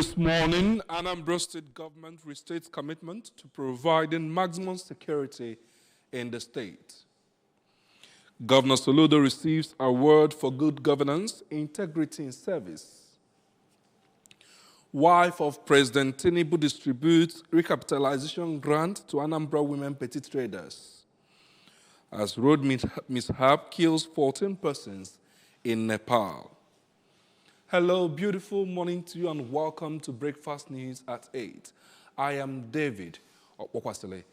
This morning, Anambra State government restates commitment to providing maximum security in the state. Governor Soludo receives award for good governance, integrity in service. Wife of President Tinubu distributes recapitalization grant to Anambra women petty traders. As road mishap kills 14 persons in Nepal. Hello, beautiful morning to you and welcome to Breakfast News at 8. I am David Okwakwasile.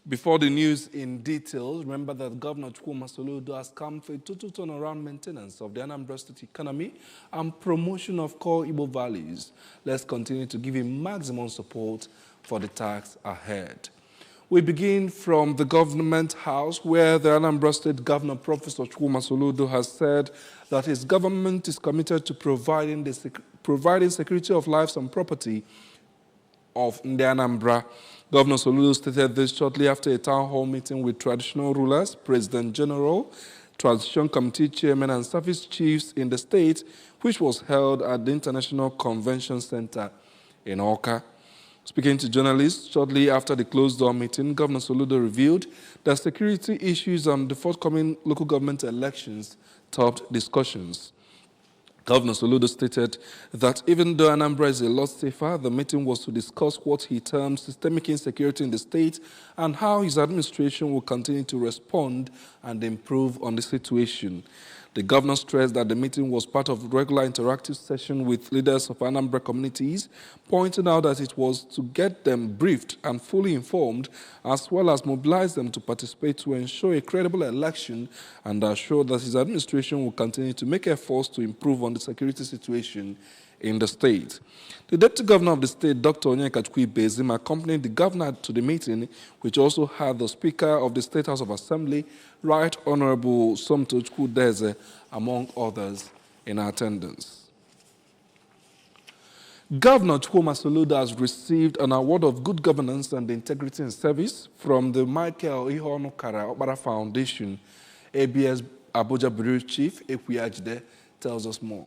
Before the news in detail, remember that Governor Chukwuma Soludo has come for a total turnaround maintenance of the Anambra State economy and promotion of core Igbo values. Let's continue to give him maximum support for the task ahead. We begin from the government house where the Anambra State Governor Professor Chukwuma Soludo has said that his government is committed to providing security of lives and property of the Anambra. Governor Soludo stated this shortly after a town hall meeting with traditional rulers, President General, Transition Committee Chairman and service chiefs in the state, which was held at the International Convention Center in Awka. Speaking to journalists shortly after the closed-door meeting, Governor Soludo revealed that security issues on the forthcoming local government elections topped discussions. Governor Soludo stated that even though Anambra is a lot safer, the meeting was to discuss what he termed systemic insecurity in the state and how his administration will continue to respond and improve on the situation. The governor stressed that the meeting was part of a regular interactive session with leaders of Anambra communities, pointing out that it was to get them briefed and fully informed, as well as mobilize them to participate to ensure a credible election and assure that his administration will continue to make efforts to improve on the security situation in the state. The Deputy Governor of the state, Dr. Onyeka Chukwuibezim, accompanied the governor to the meeting, which also had the Speaker of the State House of Assembly, Right Honorable Somto Chukwudeze, among others, in attendance. Governor Chukwuma Soludo has received an award of good governance and integrity in service from the Michael Ihonukara Okpara Foundation. ABS Abuja Bureau Chief Ekwi Ajide tells us more.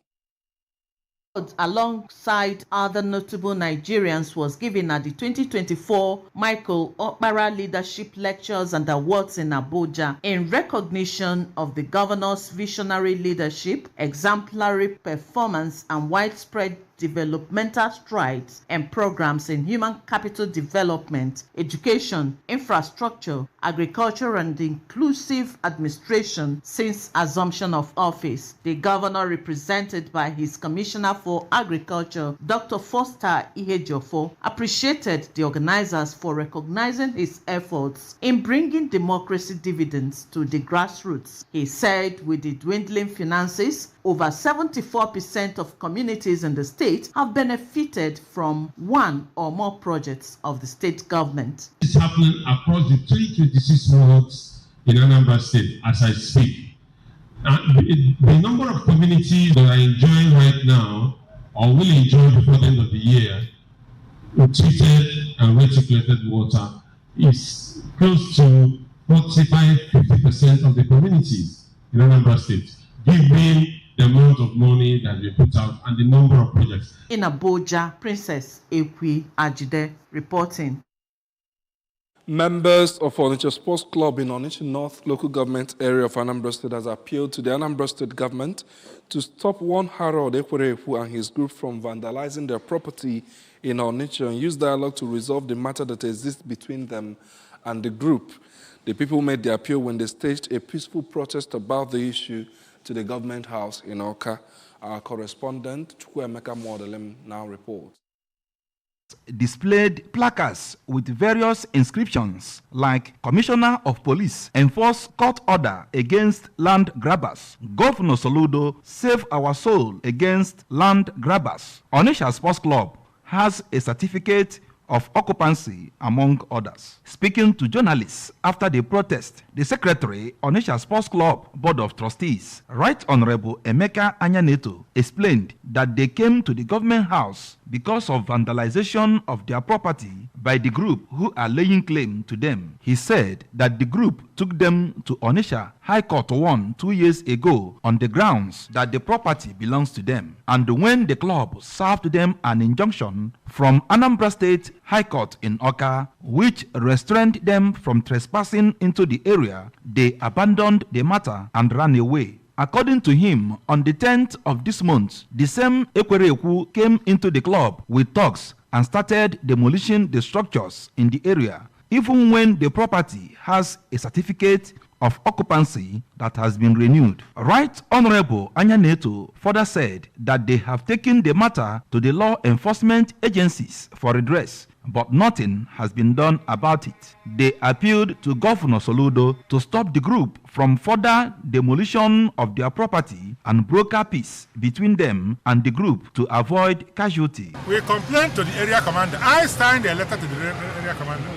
Alongside other notable Nigerians was given at the 2024 Michael Okpara Leadership Lectures and Awards in Abuja in recognition of the governor's visionary leadership, exemplary performance, and widespread developmental strides and programs in human capital development, education, infrastructure, agriculture, and inclusive administration since assumption of office. The governor, represented by his Commissioner for Agriculture, Dr. Foster Ihejofo, appreciated the organizers for recognizing his efforts in bringing democracy dividends to the grassroots. He said with the dwindling finances, over 74% of communities in the state have benefited from one or more projects of the state government. It's happening across the 326 wards in Anambra State as I speak. The number of communities that are enjoying right now or will enjoy before the end of the year with treated and reticulated water is close to 45–50% of the communities in Anambra State, given the amount of money that we put out and the number of projects. In Abuja, Princess Ekwi Ajide reporting. Members of Onitsha Sports Club in Onitsha North local government area of Anambra State has appealed to the Anambra State government to stop one Harold Ekwerefu and his group from vandalizing their property in Onitsha and use dialogue to resolve the matter that exists between them and the group. The people made the appeal when they staged a peaceful protest about the issue to the government house in Awka. Our correspondent, Chukwuemeka Modelem, now reports. Displayed placards with various inscriptions like Commissioner of Police enforce court order against land grabbers. Governor Soludo save our soul against land grabbers. Onitsha Sports Club has a certificate of occupancy, among others. Speaking to journalists after the protest, the secretary, Onitsha Sports Club Board of Trustees, Right Honorable Emeka Anyaneto, explained that they came to the government house because of vandalization of their property by the group who are laying claim to them. He said that the group took them to Onitsha High Court 1 2 years ago on the grounds that the property belongs to them. And when the club served them an injunction from Anambra State High Court in Awka, which restrained them from trespassing into the area, they abandoned the matter and ran away. According to him, on the 10th of this month, the same Ekwerekwu came into the club with thugs and started demolishing the structures in the area, even when the property has a certificate of occupancy that has been renewed. Right Honorable Anyaneto further said that they have taken the matter to the law enforcement agencies for redress, but nothing has been done about it. They appealed to Governor Soludo to stop the group from further demolition of their property and broker peace between them and the group to avoid casualty. We complained to the area commander. I signed a letter to the area commander.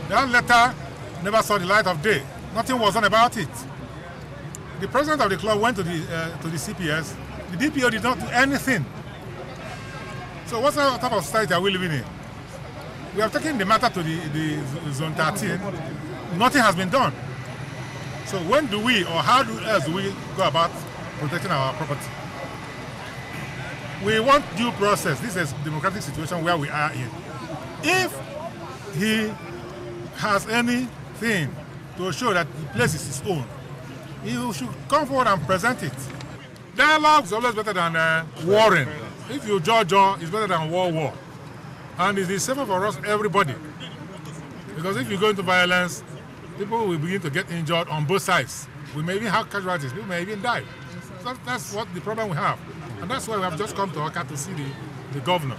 That letter never saw the light of day. Nothing was done about it. The president of the club went to the CPS. The DPO did not do anything. So what type of society are we living in? We have taken the matter to the Zone 13. Nothing has been done. So when do we, or how else do we go about protecting our property? We want due process. This is a democratic situation where we are in. If he has anything to show that the place is his own, he should come forward and present it. Dialogue is always better than warring. If you judge, it's better than war. And it is safer for us, everybody. Because if you go into violence, people will begin to get injured on both sides. We may even have casualties, people may even die. So that's what the problem we have. And that's why we have just come to Awka to see the governor.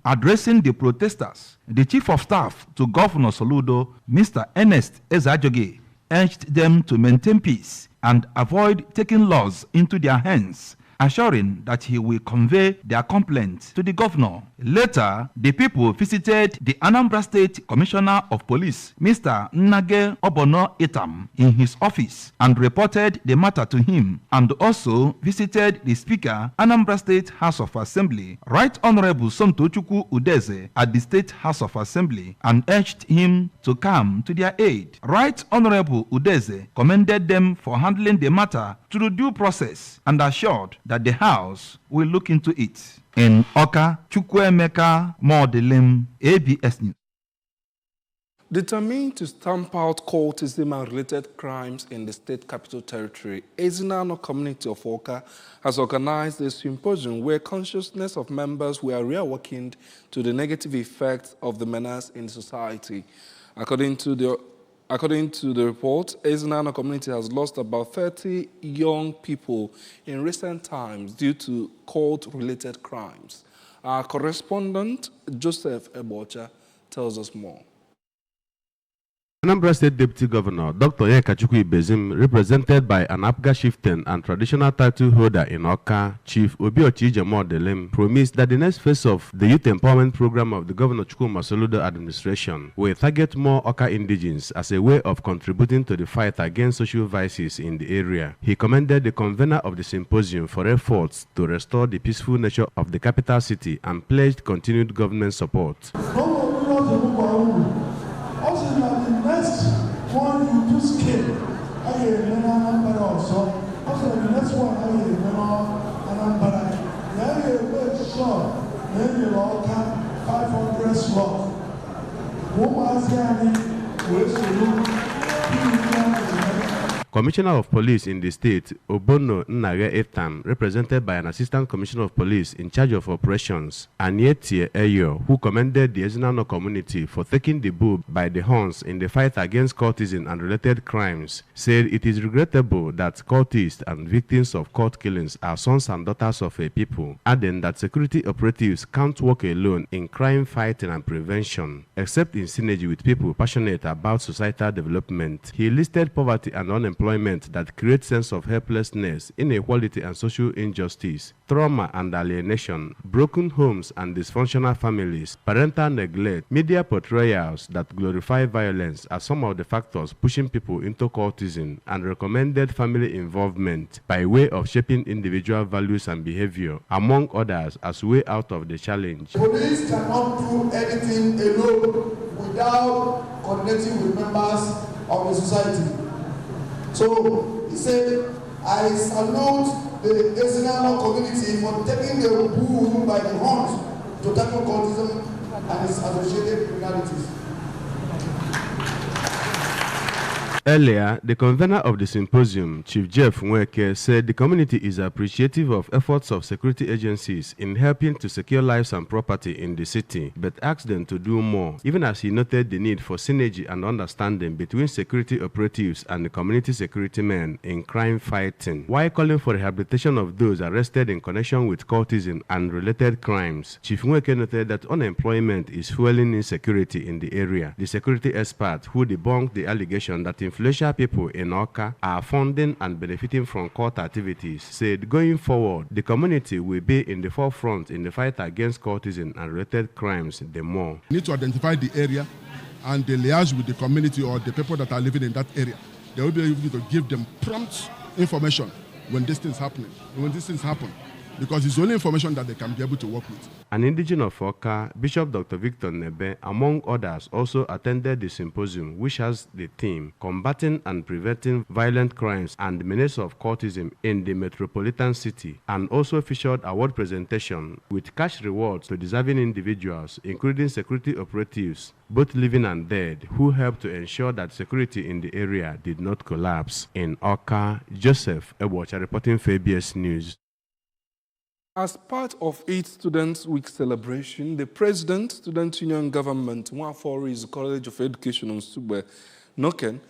Addressing the protesters, the chief of staff to Governor Soludo, Mr. Ernest Ezajoge, urged them to maintain peace and avoid taking laws into their hands, assuring that he will convey their complaints to the governor. Later, the people visited the Anambra State Commissioner of Police, Mr. Nnage Obono Itam, in his office and reported the matter to him, and also visited the Speaker, Anambra State House of Assembly, Right Honorable Somtochukwu Udeze, at the State House of Assembly, and urged him to come to their aid. Right Honorable Udeze commended them for handling the matter through due process and assured that the House will look into it. In Awka, Chukwuemeka Modelim, ABS News. Determined to stamp out cultism and related crimes in the state capital territory, Ezinano community of Awka has organized a symposium where consciousness of members were reawakened to the negative effects of the menace in society. According to the report, Ezinano community has lost about 30 young people in recent times due to cult-related crimes. Our correspondent, Joseph Ebocha, tells us more. Anambra State Deputy Governor Dr. Yekachukwu Ibezim, represented by an Apga chieftain and traditional title holder in Awka, Chief Obiochi Modelim, promised that the next phase of the youth empowerment program of the Governor Chukwuma Soludo administration will target more Awka indigenes as a way of contributing to the fight against social vices in the area. He commended the convener of the symposium for efforts to restore the peaceful nature of the capital city and pledged continued government support. Also, the next one you do scale, I hear Anambra also. Also, the next one I hear Anambra. I hear very short, then you all come 500 slot. Woman's Gani, where's Commissioner of Police in the state, Obono Nnage Etam, represented by an Assistant Commissioner of Police in charge of operations, Anietie Eyo, who commended the Ezinano community for taking the bull by the horns in the fight against cultism and related crimes, said it is regrettable that cultists and victims of cult killings are sons and daughters of a people, adding that security operatives can't work alone in crime fighting and prevention, except in synergy with people passionate about societal development. He listed poverty and unemployment unemployment that creates sense of helplessness, inequality and social injustice, trauma and alienation, broken homes and dysfunctional families, parental neglect, media portrayals that glorify violence are some of the factors pushing people into cultism, and recommended family involvement by way of shaping individual values and behavior, among others, as way out of the challenge. Police cannot do anything alone without coordinating with members of the society. So he said, I salute the Ezinano community for taking the bull by the horns to tackle cultism and its associated criminalities. Earlier, the convener of the symposium, Chief Jeff Nweke, said the community is appreciative of efforts of security agencies in helping to secure lives and property in the city, but asked them to do more, even as he noted the need for synergy and understanding between security operatives and the community security men in crime fighting, while calling for rehabilitation of those arrested in connection with cultism and related crimes. Chief Nweke noted that unemployment is fueling insecurity in the area. The security expert who debunked the allegation that influential people in Awka are funding and benefiting from cult activities said going forward, the community will be in the forefront in the fight against cultism and related crimes the more. We need to identify the area and the liaise with the community or the people that are living in that area. They will be able to give them prompt information when these things happen, because it's only information that they can be able to work with. An indigene of Awka, Bishop Dr. Victor Nebe, among others, also attended the symposium, which has the theme Combating and Preventing Violent Crimes and Menace of Cultism in the Metropolitan City, and also featured award presentation with cash rewards to deserving individuals, including security operatives, both living and dead, who helped to ensure that security in the area did not collapse. In Awka, Joseph Ebocha reporting for ABS News. As part of its Students' Week celebration, the President, Student Union Government, Nwafori's College of Education on Nsugbe, Noken,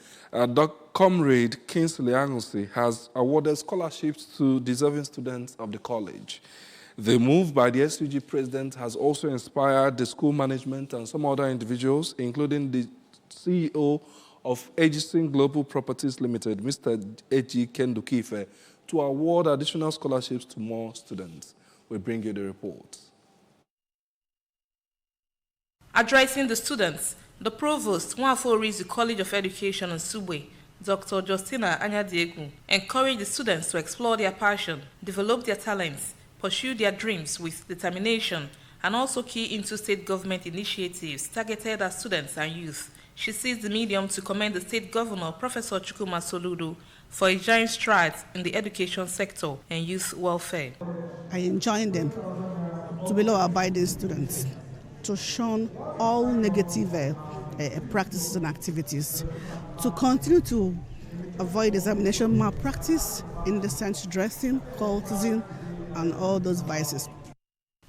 Comrade Kingsley Angusi, has awarded scholarships to deserving students of the college. The move by the SUG President has also inspired the school management and some other individuals, including the CEO of Edison Global Properties Limited, Mr. Eji Kendukife, to award additional scholarships to more students. We bring you the report. Addressing the students, the Provost, Nwafori's College of Education in Nsugbe, Dr. Justina Anyadiegu, encouraged the students to explore their passion, develop their talents, pursue their dreams with determination, and also key into state government initiatives targeted at students and youth. She seized the medium to commend the state governor, Professor Chukwuma Soludo, for his giant strides in the education sector and youth welfare. I enjoin them to be law-abiding students, to shun all negative practices and activities, to continue to avoid examination malpractice, indecent dressing, cultism, and all those vices.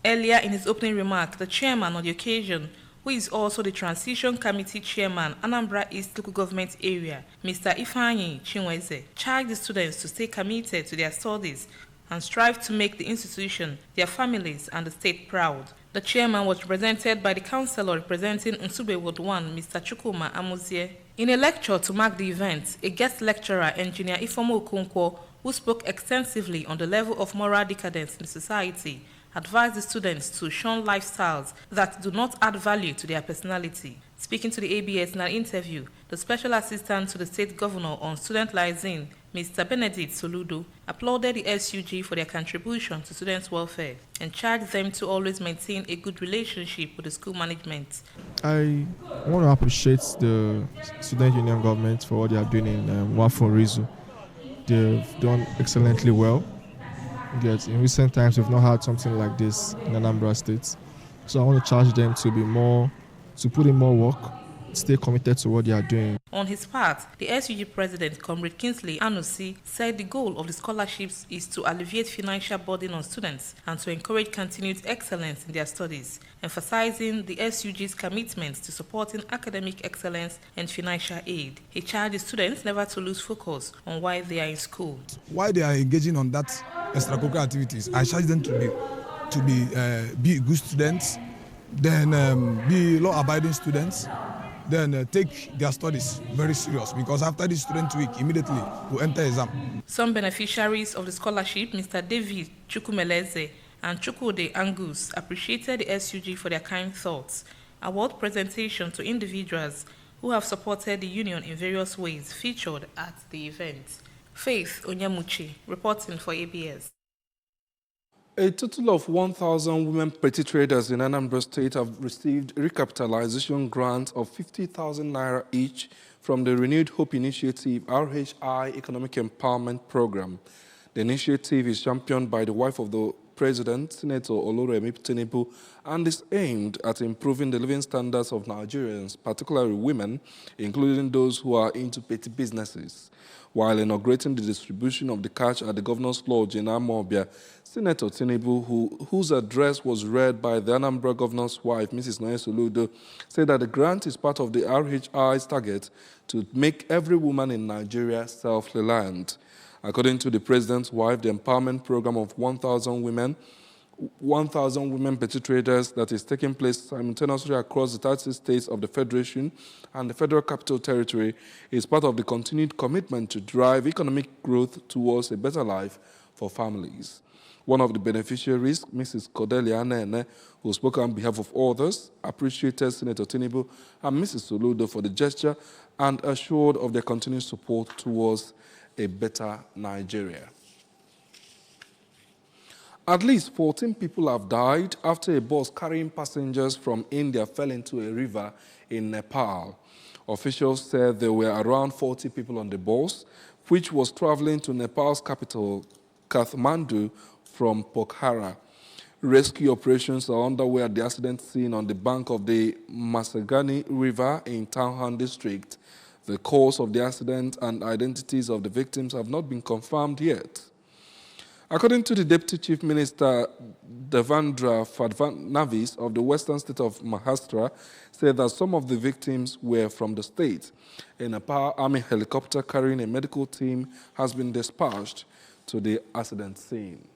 Earlier in his opening remark, the chairman on the occasion, who is also the Transition Committee Chairman, Anambra East Local Government Area, Mr. Ifeanyi Chinweze, charged the students to stay committed to their studies and strive to make the institution, their families, and the state proud. The chairman was represented by the councillor representing Nsugbe Ward 1, Mr. Chukwuma Amuzie. In a lecture to mark the event, a guest lecturer, Engineer Ifomo Okonkwo, who spoke extensively on the level of moral decadence in society, advised the students to shun lifestyles that do not add value to their personality. Speaking to the ABS in an interview, the Special Assistant to the State Governor on Student Liaison, Mr. Benedict Soludo, applauded the SUG for their contribution to students' welfare and charged them to always maintain a good relationship with the school management. I want to appreciate the Student Union government for what they are doing in Nwaforizu. They've done excellently well. Yet in recent times, we've not had something like this in Anambra State. So I want to charge them to put in more work, stay committed to what they are doing. On his part, the SUG President, Comrade Kingsley Anusi, said the goal of the scholarships is to alleviate financial burden on students and to encourage continued excellence in their studies, emphasizing the SUG's commitment to supporting academic excellence and financial aid. He charged the students never to lose focus on why they are in school. While they are engaging on that extracurricular activities, I charge them to be good students, then be law-abiding students, then take their studies very serious, because after the student week, immediately we'll enter exam. Some beneficiaries of the scholarship, Mr. David Chukwumeleze and Chukwude Angus, appreciated the SUG for their kind thoughts. Award presentation to individuals who have supported the union in various ways featured at the event. Faith Onyemuchi, reporting for ABS. A total of 1,000 women petty traders in Anambra State have received recapitalization grants of 50,000 naira each from the Renewed Hope Initiative RHI Economic Empowerment Program. The initiative is championed by the wife of the President, Senator Oloremi Tinubu, and is aimed at improving the living standards of Nigerians, particularly women, including those who are into petty businesses. While inaugurating the distribution of the cash at the Governor's Lodge in Amobia, Senator Tinubu, whose address was read by the Anambra Governor's wife, Mrs. Noye Soludo, said that the grant is part of the RHI's target to make every woman in Nigeria self-reliant. According to the President's wife, the empowerment program of 1,000 women petty traders that is taking place simultaneously across the 30 states of the Federation and the Federal Capital Territory is part of the continued commitment to drive economic growth towards a better life for families. One of the beneficiaries, Mrs. Cordelia Nene, who spoke on behalf of others, appreciated Senator Tinubu and Mrs. Soludo for the gesture and assured of their continued support towards a better Nigeria. At least 14 people have died after a bus carrying passengers from India fell into a river in Nepal. Officials said there were around 40 people on the bus, which was traveling to Nepal's capital, Kathmandu, from Pokhara. Rescue operations are underway at the accident scene on the bank of the Masagani River in Tauhan district. The cause of the accident and identities of the victims have not been confirmed yet. According to the Deputy Chief Minister, Devendra Fadnavis of the western state of Maharashtra, said that some of the victims were from the state. A Nepal Army helicopter carrying a medical team has been dispatched to the accident scene.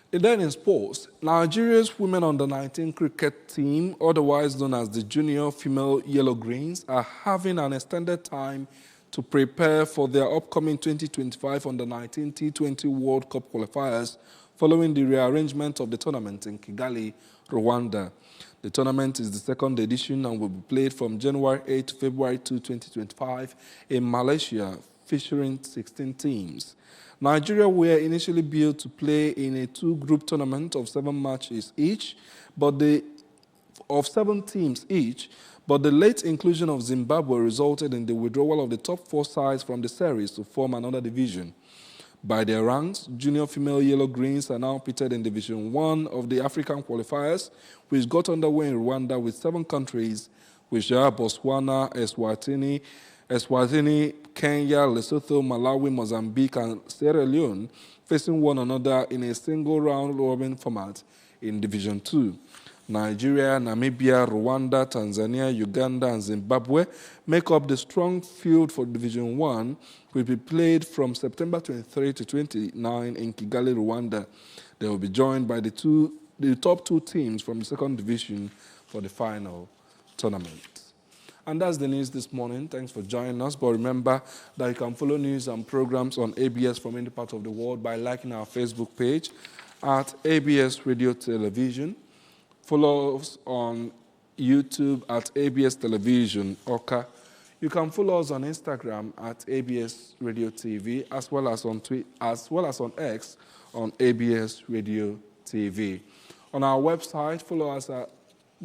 Then in sports, Nigeria's women under-19 cricket team, otherwise known as the Junior Female Yellow Greens, are having an extended time to prepare for their upcoming 2025 under-19 T20 World Cup qualifiers following the rearrangement of the tournament in Kigali, Rwanda. The tournament is the second edition and will be played from January 8 to February 2, 2025 in Malaysia, featuring 16 teams. Nigeria were initially billed to play in a two-group tournament of 7 matches each, of 7 teams each, but the late inclusion of Zimbabwe resulted in the withdrawal of the top 4 sides from the series to form another division. By their ranks, Junior Female Yellow Greens are now pitted in Division 1 of the African qualifiers, which got underway in Rwanda with 7 countries, which are Botswana, Eswatini, Kenya, Lesotho, Malawi, Mozambique, and Sierra Leone, facing one another in a single round-robin format in Division 2. Nigeria, Namibia, Rwanda, Tanzania, Uganda, and Zimbabwe make up the strong field for Division 1, which will be played from September 23 to 29 in Kigali, Rwanda. They will be joined by the top 2 teams from the second division for the final tournament. And that's the news this morning. Thanks for joining us. But remember that you can follow news and programs on ABS from any part of the world by liking our Facebook page at ABS Radio Television. Follow us on YouTube at ABS Television Oka. You can follow us on Instagram at ABS Radio TV, as well as on X on ABS Radio TV. On our website, follow us at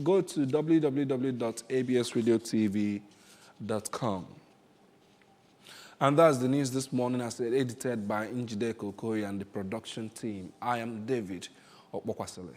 go to www.absradiotv.com. And that's the news this morning, as edited by Njide Kokoyi and the production team. I am David Okpokwasele.